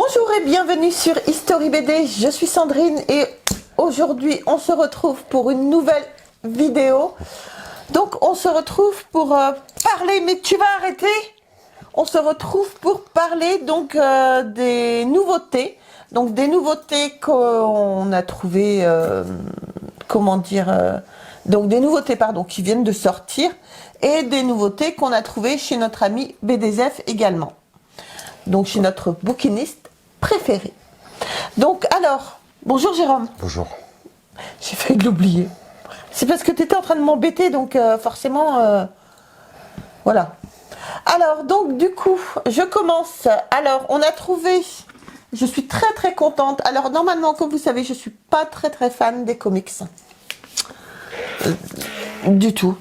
Bonjour et bienvenue sur History BD, je suis Sandrine et aujourd'hui on se retrouve pour une nouvelle vidéo. Donc on se retrouve pour parler, mais tu vas arrêter. On se retrouve pour parler donc des nouveautés. Donc des nouveautés qu'on a trouvées, donc des nouveautés pardon, qui viennent de sortir et des nouveautés qu'on a trouvées chez notre ami BDZF également. Donc chez notre bouquiniste préféré. Donc alors, bonjour Jérôme. Bonjour. J'ai failli l'oublier. C'est parce que tu étais en train de m'embêter, donc forcément, voilà. Alors, donc du coup, je commence. Alors, on a trouvé, je suis très très contente. Alors, normalement, comme vous savez, je suis pas très très fan des comics. Du tout.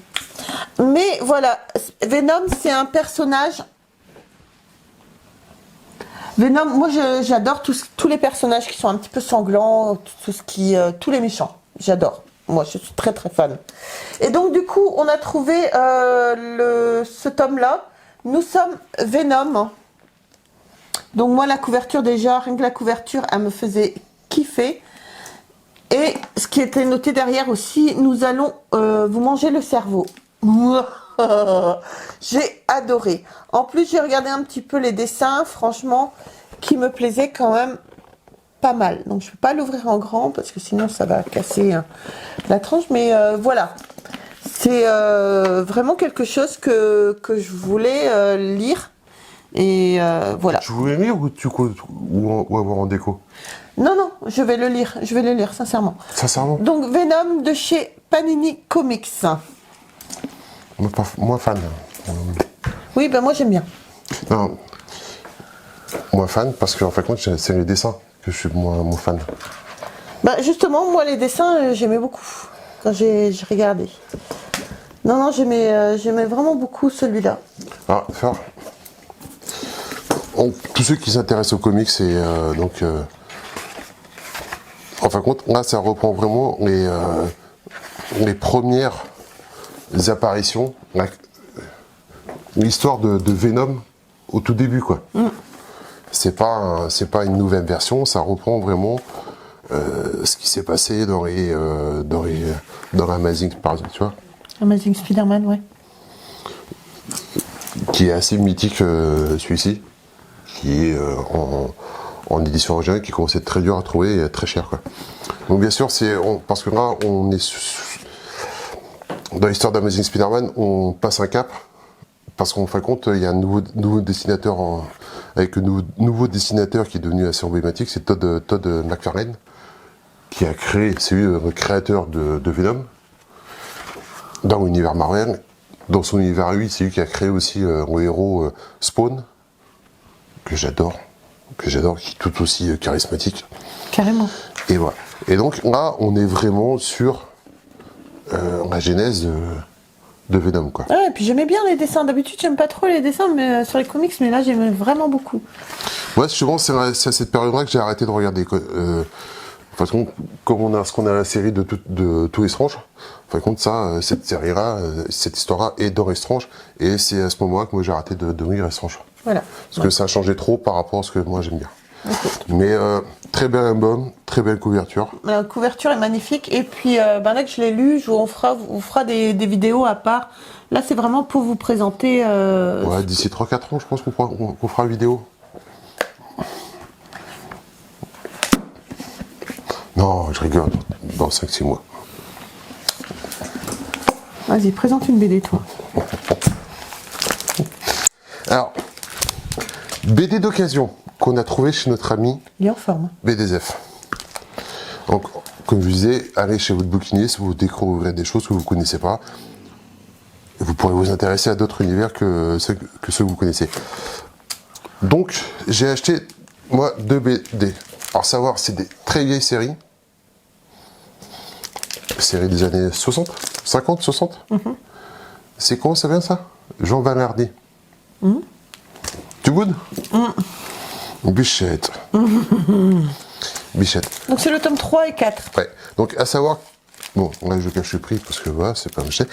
Mais voilà, Venom, c'est un personnage... Venom, moi j'adore tous les personnages qui sont un petit peu sanglants, tous les méchants, j'adore. Moi je suis très très fan. Et donc du coup on a trouvé ce tome-là. Nous sommes Venom. Donc moi la couverture déjà, rien que la couverture, elle me faisait kiffer. Et ce qui était noté derrière aussi, nous allons vous manger le cerveau. J'ai adoré. En plus, j'ai regardé un petit peu les dessins, franchement, qui me plaisaient quand même pas mal. Donc, je ne vais pas l'ouvrir en grand parce que sinon, ça va casser la tranche. Mais voilà, c'est vraiment quelque chose que je voulais lire. Et voilà. Tu voulais lire ou avoir en déco? Non, non, je vais le lire, sincèrement. Sincèrement? Donc, Venom de chez Panini Comics. Moi fan. Oui, ben moi j'aime bien. Non. Moi fan parce que en fait c'est les dessins que je suis moins fan. Bah justement, moi les dessins j'aimais beaucoup quand j'ai regardé. Non, j'aimais vraiment beaucoup celui-là. Ah, tous ceux qui s'intéressent aux comics et donc en fin de compte là ça reprend vraiment les premières apparitions, l'histoire de Venom au tout début quoi. C'est pas une nouvelle version, ça reprend vraiment ce qui s'est passé dans Amazing par exemple, tu vois. Amazing Spider-Man, ouais. Qui est assez mythique celui-ci, qui est en édition originale, qui commence à être très dur à trouver et très cher quoi. Donc bien sûr parce que là on est dans l'histoire d'Amazing Spider-Man, on passe un cap, parce qu'en fin de compte, il y a un nouveau dessinateur, avec un nouveau dessinateur qui est devenu assez emblématique, c'est Todd McFarlane, qui a créé, c'est lui le créateur de Venom, dans l'univers Marvel. Dans son univers, lui, c'est lui qui a créé aussi le héros Spawn, que j'adore, qui est tout aussi charismatique. Carrément. Et voilà. Et donc là, on est vraiment sur la genèse de Venom quoi. Ouais, et puis j'aimais bien les dessins. D'habitude j'aime pas trop les dessins mais sur les comics, mais là j'aimais vraiment beaucoup. Ouais, souvent c'est à cette période-là que j'ai arrêté de regarder. De toute façon, comme on a la série de Tout Strange, en fin de compte cette série-là, cette histoire-là est dans Strange, et c'est à ce moment-là que moi j'ai arrêté de lire Strange. Voilà. Parce que ça a changé trop par rapport à ce que moi j'aime bien. Mais très bel album, très belle couverture. La couverture est magnifique et puis là que je l'ai lu, on fera des vidéos à part. Là c'est vraiment pour vous présenter... Ouais, d'ici 3-4 ans je pense qu'on fera une vidéo. Non, je rigole, dans 5-6 mois. Vas-y, présente une BD toi. Alors, BD d'occasion qu'on a trouvé chez notre ami Il est en forme. BDZF. Donc, comme je vous disais, allez chez votre bouquiniste, vous découvrirez des choses que vous ne connaissez pas. Et vous pourrez vous intéresser à d'autres univers que ceux que vous connaissez. Donc, j'ai acheté, moi, 2 BD. Alors, savoir, c'est des très vieilles séries. Séries des années 60, 50, 60. C'est comment ça vient, ça? Jean Valardy. Tu good? Bichette. Bichette. Donc c'est le tome 3 et 4. Ouais. Donc à savoir, bon, là je cache le prix parce que voilà, c'est pas acheté.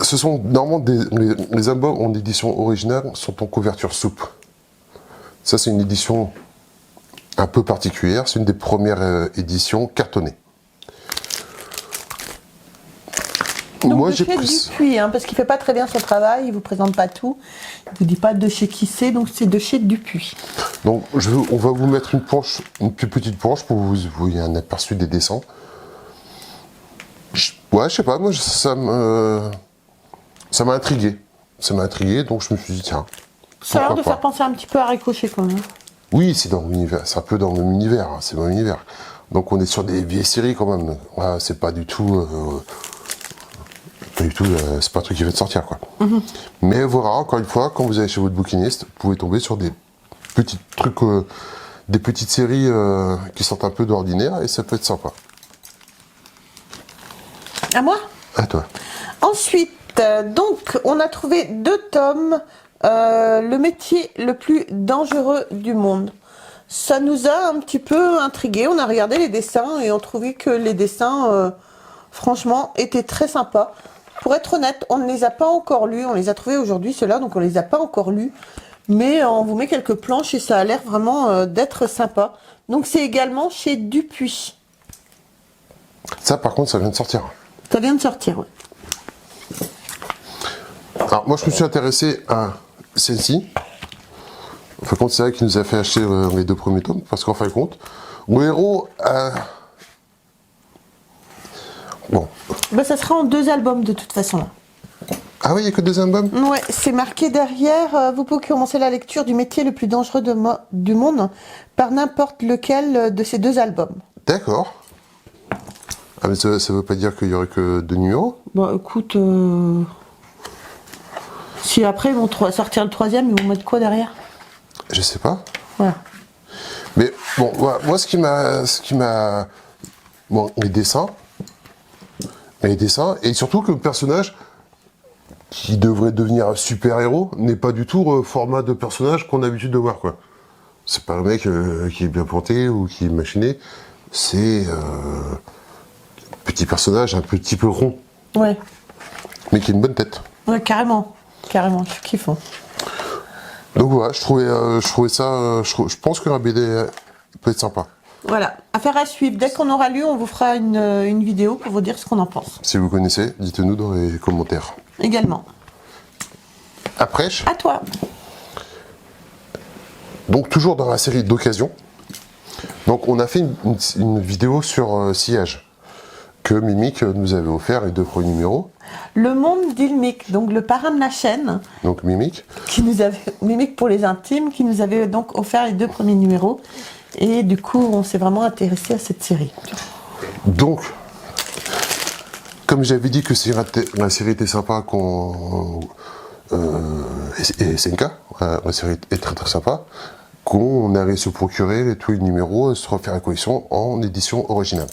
Ce sont normalement les albums en édition originale sont en couverture souple. Ça, c'est une édition un peu particulière. C'est une des premières éditions cartonnées. Donc Moi, de j'ai chez pris... Dupuis, hein, parce qu'il fait pas très bien son travail, il vous présente pas tout, il vous dit pas de chez qui c'est, donc c'est de chez Dupuis. Donc, on va vous mettre une planche, une plus petite planche pour que vous voyez un aperçu des dessins. Ouais, je sais pas, moi, ça m'a intrigué. Ça m'a intrigué, donc je me suis dit, tiens. Ça a l'air de pourquoi faire penser un petit peu à Ricochet quand même. Oui, c'est dans l'univers, c'est un peu dans le même univers, hein, c'est mon univers. Donc on est sur des vieilles séries quand même. Ouais, c'est pas du tout, c'est pas un truc qui va de sortir quoi. Mais voilà, encore une fois, quand vous allez chez votre bouquiniste, vous pouvez tomber sur des petits trucs, des petites séries qui sortent un peu d'ordinaire et ça peut être sympa. À moi? À toi. Ensuite, donc, on a trouvé 2 tomes, le métier le plus dangereux du monde. Ça nous a un petit peu intrigués. On a regardé les dessins et on trouvait que les dessins, franchement, étaient très sympas. Pour être honnête, on ne les a pas encore lus. On les a trouvés aujourd'hui, ceux-là, donc on les a pas encore lus. Mais on vous met quelques planches et ça a l'air vraiment d'être sympa. Donc c'est également chez Dupuis. Ça, par contre, ça vient de sortir. Ça vient de sortir, ouais. Alors, moi, je me suis intéressé à celle-ci. En fin de compte, c'est elle qui nous a fait acheter les 2 premiers tomes, parce qu'en fin de compte, le héros a... Bon. Bah, ça sera en 2 albums de toute façon. Là. Ah oui, il n'y a que 2 albums? Ouais, c'est marqué derrière. Vous pouvez commencer la lecture du métier le plus dangereux du monde par n'importe lequel de ces 2 albums. D'accord. Ah, mais ça veut pas dire qu'il y aurait que 2 numéros? Bon, écoute, si après ils vont sortir le 3e, ils vont mettre quoi derrière? Je sais pas. Voilà. Mais bon, moi, ce qui m'a, bon, les dessins, et surtout que le personnage qui devrait devenir un super héros n'est pas du tout le format de personnage qu'on a l'habitude de voir, quoi. C'est pas un mec qui est bien planté ou qui est machiné. C'est petit personnage un petit peu rond, Ouais. mais qui a une bonne tête. Ouais, carrément. Carrément, je kiffe. Hein. Donc voilà, je trouvais ça, je pense que la BD peut être sympa. Voilà, affaire à suivre. Dès qu'on aura lu, on vous fera une vidéo pour vous dire ce qu'on en pense. Si vous connaissez, dites-nous dans les commentaires. Également. Après, À toi. donc toujours dans la série d'occasion, donc on a fait une vidéo sur Sillage, que Mimic nous avait offert les 2 premiers numéros. Le monde d'Ilmic, donc le parrain de la chaîne, Donc Mimic. Mimic pour les intimes, qui nous avait donc offert les 2 premiers numéros. Et du coup, on s'est vraiment intéressé à cette série. Donc, comme j'avais dit que la série était sympa, et SNK, la série est très très sympa, qu'on allait se procurer tous les numéros, se refaire la collection en édition originale.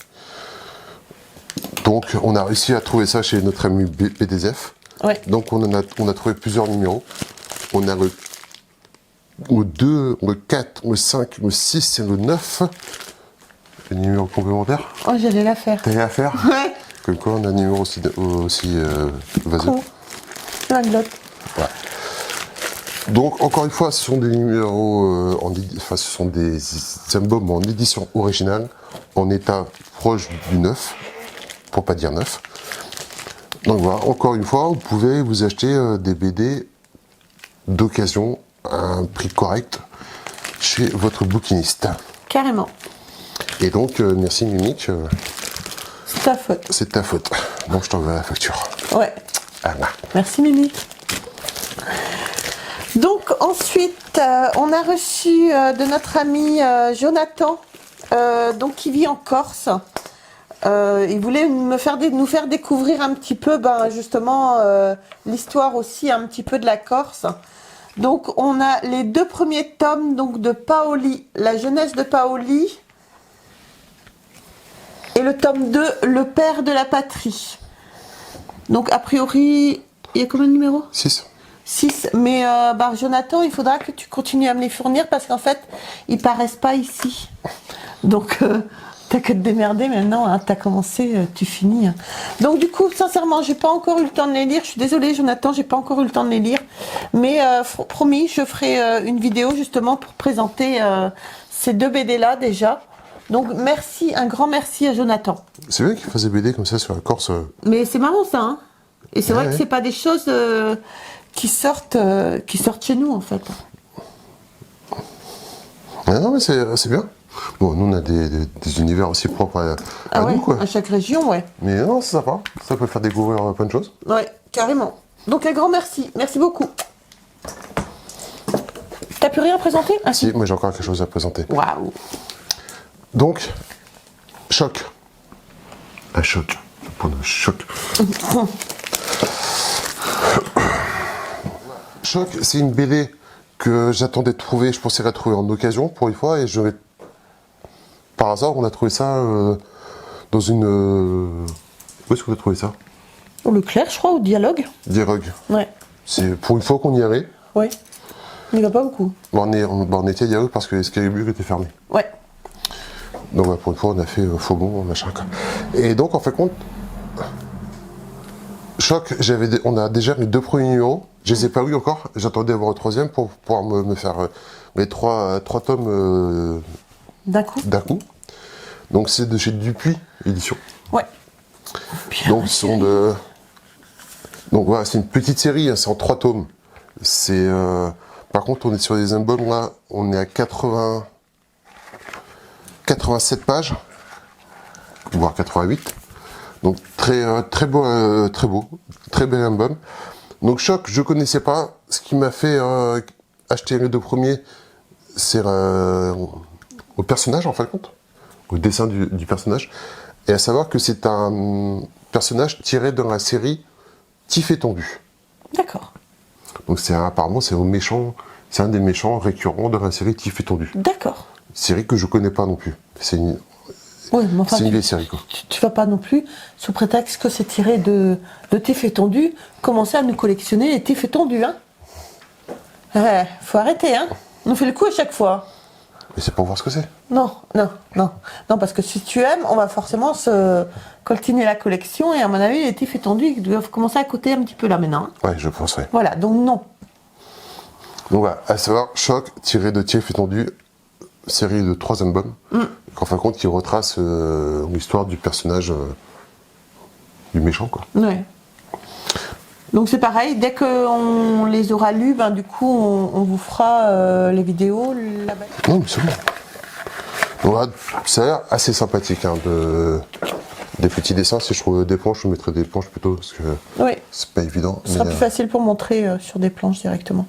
Donc on a réussi à trouver ça chez notre ami BDSF. Ouais. Donc on a trouvé plusieurs numéros. On a le 2, le 4, le 5, le 6 et le 9. Les numéros complémentaires. Oh, j'allais la faire. T'as rien à faire? Ouais. Comme quoi on a un numéro aussi vaseux. Cool. La glotte. Ouais. Donc encore une fois, ce sont des numéros, ce sont des albums en édition originale, en état proche du neuf, pour pas dire neuf. Donc voilà, encore une fois, vous pouvez vous acheter des BD d'occasion à un prix correct chez votre bouquiniste. Carrément. Et donc, merci Mimic, C'est ta faute. c'est ta faute. Donc je t'enverrai la facture. Ouais. Anna. Merci Mimi. Donc ensuite, on a reçu de notre ami Jonathan, donc qui vit en Corse. Il voulait nous faire découvrir un petit peu, justement, l'histoire aussi un petit peu de la Corse. Donc on a les 2 premiers tomes donc de Paoli, la jeunesse de Paoli, et le tome 2, le père de la patrie. Donc a priori, il y a combien de numéros? 6. 6, mais Jonathan, il faudra que tu continues à me les fournir parce qu'en fait, ils paraissent pas ici. Donc, t'as que te démerder maintenant, hein, t'as commencé, tu finis. Hein. Donc du coup, sincèrement, j'ai pas encore eu le temps de les lire. Je suis désolée, Jonathan, j'ai pas encore eu le temps de les lire. Mais promis, je ferai une vidéo justement pour présenter ces 2 BD-là déjà. Donc merci, un grand merci à Jonathan. C'est bien qu'il fasse des BD comme ça sur la Corse. Mais c'est marrant ça, hein. Et c'est vrai que ouais. c'est pas des choses qui sortent chez nous en fait. Ah non, mais c'est bien. Bon, nous, on a des univers aussi propres à Ouais, nous, quoi. à chaque région, ouais. Mais non, c'est sympa. Ça peut faire découvrir plein de choses. Ouais, carrément. Donc un grand merci. Merci beaucoup. T'as plus rien à présenter? Ah Si, moi j'ai encore quelque chose à présenter. Waouh. Donc, Choc. Un choc. Je vais prendre un choc. Choc, c'est une BD que j'attendais de trouver. Je pensais la trouver en occasion pour une fois. Et par hasard, on a trouvé ça dans une... Où est-ce qu'on a trouvé ça? Au Leclerc, je crois, au Dialogue. Dialogue. Ouais. C'est pour une fois qu'on y allait. Ouais. Il n'y va pas beaucoup. Bon, on était à Dialogue parce que Excalibur était fermé. Ouais. Donc bah, pour une fois, on a fait Faumont, machin. Quoi. Et donc, en fait, compte, Choc, on a déjà les 2 premiers numéros. Je les ai pas eu encore. J'attendais avoir le 3e pour pouvoir me faire les 3 tomes D'un coup. d'un coup. Donc c'est de chez Dupuis Édition. Ouais. Donc donc voilà, c'est une petite série, hein, c'est en 3 tomes. C'est par contre, on est sur des albums là, on est à 87 pages, voire 88. Donc très beau, très bel album. Donc Choc, je connaissais pas. Ce qui m'a fait acheter les 2 premiers, c'est au personnage en fin de compte, au dessin du personnage, et à savoir que c'est un personnage tiré dans la série Tif et Tondu. D'accord. Donc apparemment c'est c'est un des méchants récurrents de la série Tif et Tondu. D'accord. Série que je connais pas non plus. C'est une vieille série quoi. Tu vas pas non plus, sous prétexte que c'est tiré de Tif et Tondu, commencer à nous collectionner les Tif et Tondu, hein. Ouais, faut arrêter, hein. On fait le coup à chaque fois. Mais c'est pour voir ce que c'est. Non, parce que si tu aimes, on va forcément se coltiner la collection, et à mon avis, les Tif et Tondu, ils doivent commencer à coûter un petit peu là maintenant, hein. Ouais, je penserais. Voilà, donc non. Donc voilà, à savoir, Choc, tiré de Tif et Tondu, série de 3 albums, en fin de compte, qui retrace l'histoire du personnage du méchant, quoi. Ouais. Donc c'est pareil, dès qu'on les aura lus, ben, du coup, on vous fera les vidéos là-bas. Non, mais c'est bon. Donc là, ça a l'air assez sympathique, hein, des petits dessins. Si je trouve des planches, je mettrais des planches plutôt, parce que Oui. c'est pas évident. Ce sera plus facile pour montrer sur des planches directement.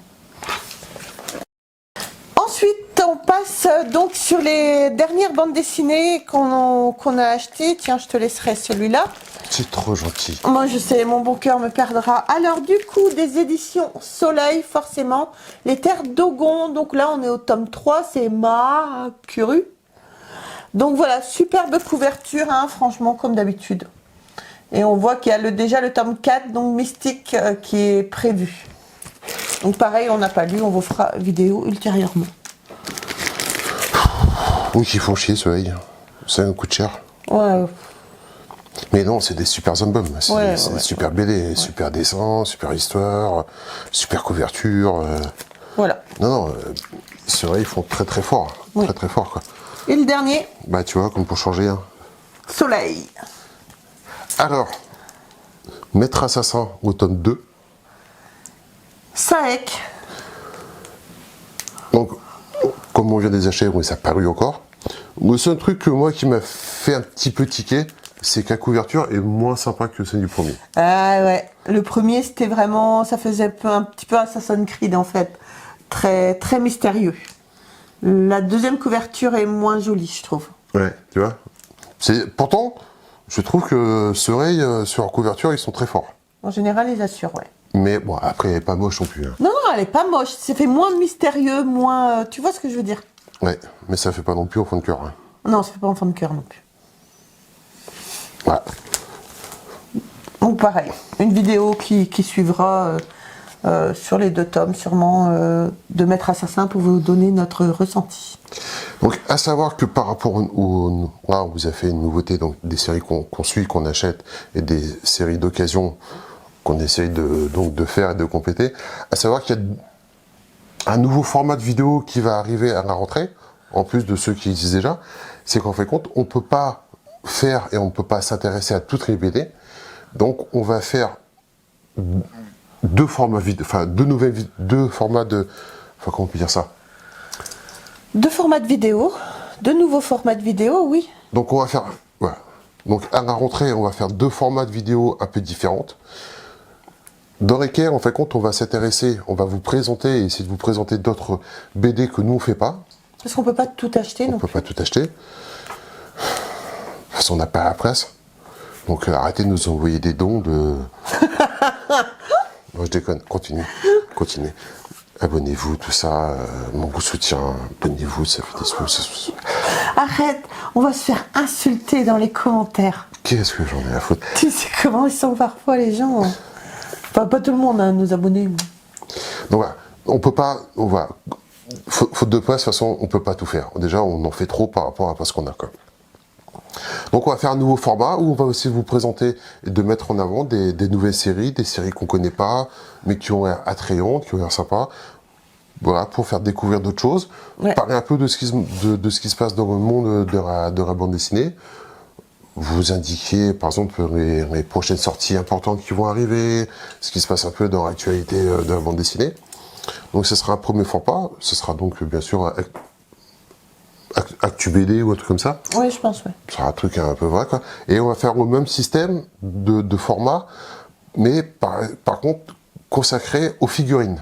Ensuite, on passe donc sur les dernières bandes dessinées qu'on a achetées. Tiens, je te laisserai celui-là. C'est trop gentil. Moi, je sais, mon bon cœur me perdra. Alors, du coup, des éditions Soleil, forcément. Les Terres d'Ogon. Donc là, on est au tome 3. C'est Makuru. Donc voilà, superbe couverture, hein, franchement, comme d'habitude. Et on voit qu'il y a déjà le tome 4, donc Mystique, qui est prévu. Donc pareil, on n'a pas lu, on vous fera vidéo ultérieurement. Oui, qui font chier, Soleil. Ça coûte cher. Ouais. Mais non, c'est des super albums. C'est Ouais, des super BD, super dessins, super histoire, super couverture. Voilà. Non, Soleil, ils font très très fort. Oui. Très très fort, quoi. Et le dernier, Bah, tu vois, comme pour changer, hein. Soleil. Alors, Maître Assassin au tome 2. Saek. Donc, comme on vient des acheter, oui, ça n'a pas paru encore. Le seul truc que moi qui m'a fait un petit peu tiquer, c'est que la couverture est moins sympa que celle du premier. Ah ouais, le premier c'était vraiment, ça faisait un petit peu Assassin's Creed en fait. Très, très mystérieux. La deuxième couverture est moins jolie, je trouve. Ouais, tu vois. Pourtant, je trouve que Soleil, sur leur couverture, ils sont très forts. En général, ils assurent, ouais. Mais bon, après, elle n'est pas moche non plus. Hein. Non, elle est pas moche. C'est fait moins mystérieux, moins... tu vois ce que je veux dire? Ouais, mais ça fait pas non plus au fond de cœur. Hein. Non, ça fait pas enfant de cœur non plus. Voilà. Donc pareil, une vidéo qui suivra sur les 2 tomes, sûrement, de Maître Assassin pour vous donner notre ressenti. Donc, à savoir que par rapport au... Là, on vous a fait une nouveauté, donc des séries qu'on suit, qu'on achète, et des séries d'occasion qu'on essaye donc de faire et de compléter. À savoir qu'il y a un nouveau format de vidéo qui va arriver à la rentrée, en plus de ceux qui existent déjà. C'est qu'en fait compte, on ne peut pas faire et on ne peut pas s'intéresser à toutes les BD. Donc on va faire deux formats vidéo, enfin deux formats de, enfin comment on peut dire ça? Deux formats de vidéo, deux nouveaux formats de vidéo, oui. Donc on va faire, voilà. Donc à la rentrée, on va faire deux formats de vidéo un peu différentes, dans lesquels en fait compte, on va s'intéresser, on va vous présenter et essayer de vous présenter d'autres BD que nous on fait pas. Parce qu'on peut pas tout acheter. On peut pas tout acheter. De toute façon, on n'a pas la presse. Donc arrêtez de nous envoyer des dons de... Non, je déconne, continuez. Abonnez-vous, tout ça, mon soutien, abonnez-vous, ça fait des sous. Arrête, on va se faire insulter dans les commentaires. Qu'est-ce que j'en ai à foutre? Tu sais comment ils sont parfois les gens. Enfin, pas tout le monde, hein, nos abonnés. Donc voilà, on peut pas, on va... Faute de place, de toute façon, on peut pas tout faire. Déjà, on en fait trop par rapport à ce qu'on a, quoi. Donc on va faire un nouveau format où on va aussi vous présenter et de mettre en avant des nouvelles séries, des séries qu'on connaît pas, mais qui ont l'air attrayantes, qui ont l'air sympas. Voilà, pour faire découvrir d'autres choses. Ouais. Parler un peu de ce qui se passe dans le monde de la bande dessinée. Vous indiquer, par exemple, les prochaines sorties importantes qui vont arriver, ce qui se passe un peu dans l'actualité de la bande dessinée. Donc ce sera un premier format, ce sera donc bien sûr Actu BD ou un truc comme ça. Oui, je pense, oui. Ce sera un truc un peu vrai, quoi. Et on va faire le même système de format, mais par contre consacré aux figurines.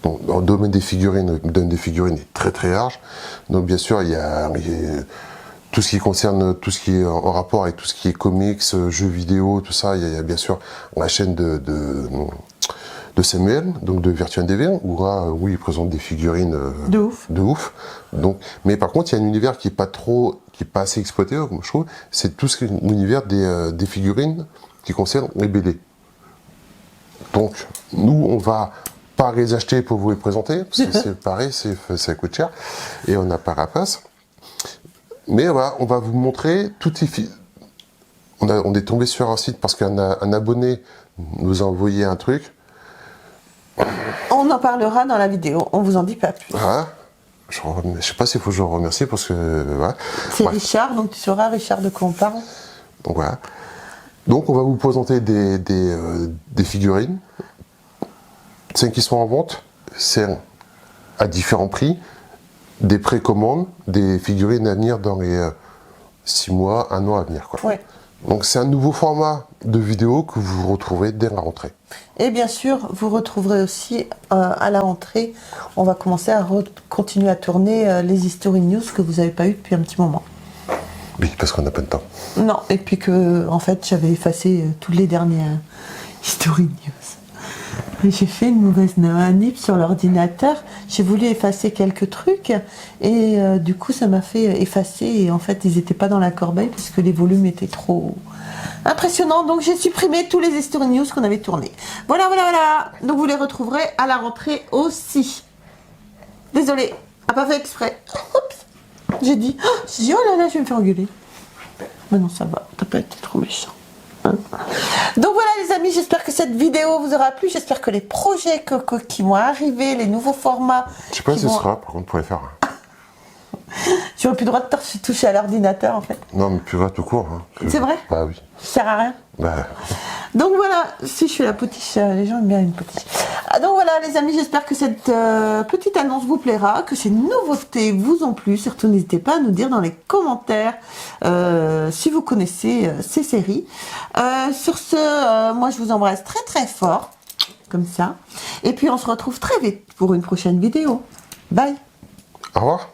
Donc, dans le domaine des figurines, le domaine des figurines est très très large. Donc bien sûr, il y a tout ce qui concerne, tout ce qui est en rapport avec tout ce qui est comics, jeux vidéo, tout ça. Il y a bien sûr la chaîne de Samuel, donc de Virtua NDV, où là, oui, il présente des figurines de ouf. Donc, mais par contre, il y a un univers qui est pas assez exploité, comme je trouve. C'est tout l'univers des figurines qui concerne les BD. Donc, nous, on va pas les acheter pour vous les présenter, parce que c'est pareil, ça coûte cher, et on n'a pas la place. Mais voilà, on va vous montrer toutes les on est tombé sur un site parce qu'un abonné nous a envoyé un truc. On en parlera dans la vidéo, on vous en dit pas plus. Voilà. Je sais pas s'il faut que je le remercie parce que voilà. C'est Bref. Richard, donc tu sauras Richard de quoi on parle. Donc voilà. Donc on va vous présenter des figurines. Celles qui sont en vente, c'est à différents prix, des précommandes, des figurines à venir dans les 6 mois, 1 an à venir, quoi. Ouais. Donc c'est un nouveau format de vidéo que vous retrouverez dès la rentrée. Et bien sûr, vous retrouverez aussi à la rentrée, on va commencer à continuer à tourner les History News que vous n'avez pas eu depuis un petit moment. Oui, parce qu'on n'a pas de temps. Non, et puis que, en fait, j'avais effacé toutes les dernières History News. J'ai fait une mauvaise manip sur l'ordinateur, j'ai voulu effacer quelques trucs, et du coup, ça m'a fait effacer, et en fait, ils n'étaient pas dans la corbeille, parce que les volumes étaient trop impressionnants, donc j'ai supprimé tous les History News qu'on avait tournés. Voilà. Donc vous les retrouverez à la rentrée aussi. Désolée, pas fait exprès. Oups. J'ai dit, oh là là, je vais me faire engueuler. Mais non, ça va, t'as pas été trop méchant. Donc voilà les amis, j'espère que cette vidéo vous aura plu, j'espère que les projets qui vont arriver, les nouveaux formats... Je sais pas si ce sera, par contre, pour les faire. J'aurais plus le droit de toucher à l'ordinateur en fait. Non, mais plus vrai tout court. Hein. C'est vrai? Bah oui. Ça sert à rien. Bah... Donc voilà, si je fais la potiche, les gens aiment bien une potiche. Donc voilà les amis, j'espère que cette petite annonce vous plaira, que ces nouveautés vous ont plu. Surtout n'hésitez pas à nous dire dans les commentaires si vous connaissez ces séries. Sur ce, moi je vous embrasse très très fort, comme ça. Et puis on se retrouve très vite pour une prochaine vidéo. Bye. Au revoir.